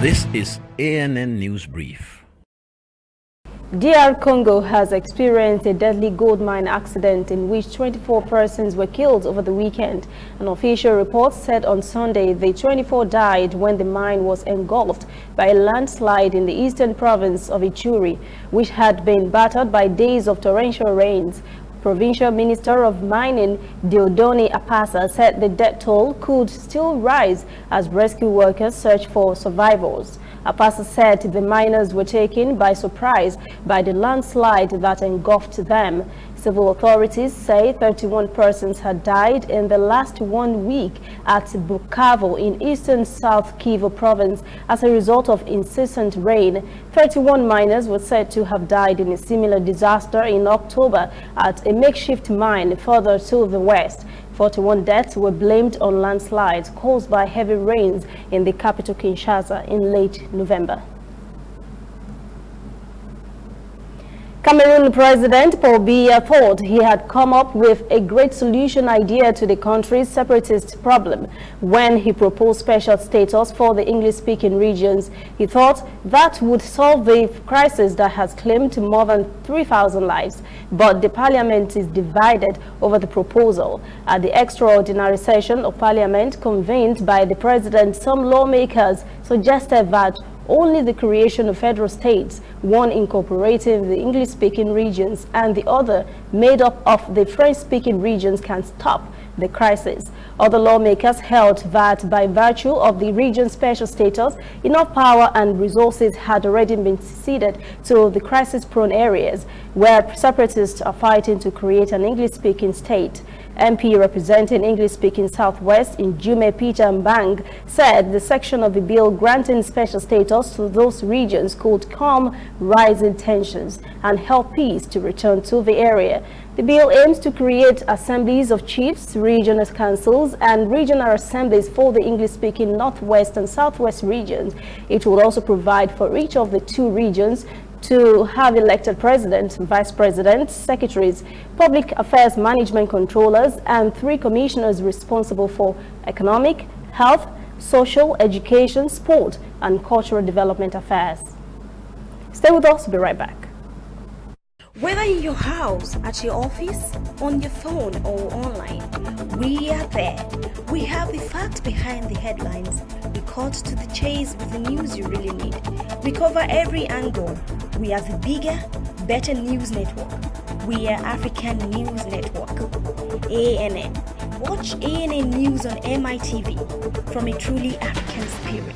This is ANN News Brief. DR Congo has experienced a deadly gold mine accident in which 24 persons were killed over the weekend. An official report said on Sunday the 24 died when the mine was engulfed by a landslide in the eastern province of Ituri, which had been battered by days of torrential rains. Provincial Minister of Mining Diodone Apasa said the death toll could still rise as rescue workers search for survivors. Apasa said the miners were taken by surprise by the landslide that engulfed them. Civil authorities say 31 persons had died in the last 1 week at Bukavu in eastern South Kivu province as a result of incessant rain. 31 miners were said to have died in a similar disaster in October at a makeshift mine further to the west. 41 deaths were blamed on landslides caused by heavy rains in the capital Kinshasa in late November. Cameroon President Paul Biya thought he had come up with a great solution idea to the country's separatist problem when he proposed special status for the English-speaking regions. He thought that would solve the crisis that has claimed more than 3,000 lives. But the parliament is divided over the proposal. At the extraordinary session of parliament convened by the president, some lawmakers suggested that only the creation of federal states, one incorporating the English-speaking regions and the other made up of the French-speaking regions, can stop the crisis. Other lawmakers held that by virtue of the region's special status, enough power and resources had already been ceded to the crisis-prone areas where separatists are fighting to create an English-speaking state. MP representing English-speaking Southwest in Jume Peter Mbang said the section of the bill granting special status to those regions could calm rising tensions and help peace to return to the area. The bill aims to create assemblies of chiefs, regional councils, and regional assemblies for the English-speaking Northwest and Southwest regions. It will also provide for each of the two regions to have elected president, vice president, secretaries, public affairs management controllers, and 3 commissioners responsible for economic, health, social, education, sport, and cultural development affairs. Stay with us, we'll be right back. Whether in your house, at your office, on your phone or online, we are there. We have the facts behind the headlines. We cut to the chase with the news you really need. We cover every angle. We are the bigger, better news network. We are African News Network. ANN. Watch ANN News on MITV from a truly African spirit.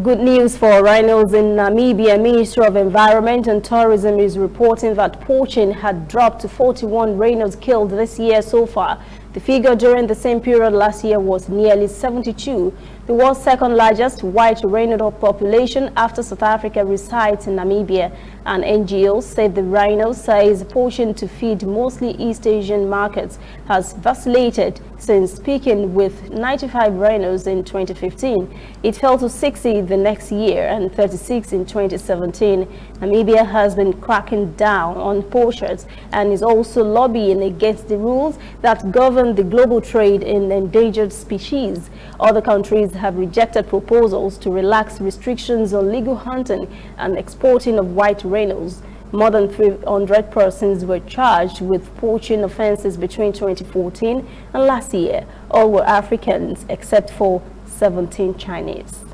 Good news for rhinos in Namibia. Ministry of Environment and Tourism is reporting that poaching had dropped to 41 rhinos killed this year so far. The figure during the same period last year was nearly 72. The world's second largest white rhino population after South Africa resides in Namibia. An NGO said the rhino size poaching to feed mostly East Asian markets has vacillated since peaking with 95 rhinos in 2015. It fell to 60 the next year and 36 in 2017. Namibia has been cracking down on poachers and is also lobbying against the rules that govern the global trade in endangered species. Other countries have rejected proposals to relax restrictions on legal hunting and exporting of white rhinos. More than 300 persons were charged with poaching offenses between 2014 and last year. All were Africans except for 17 Chinese.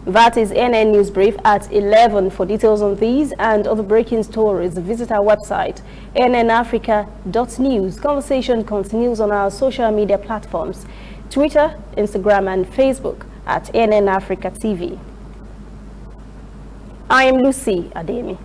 That is ANN News Brief at 11. For details on these and other breaking stories, visit our website, annafrica.news. Conversation continues on our social media platforms, Twitter, Instagram, and Facebook at ANN Africa TV. I am Lucy Ademi.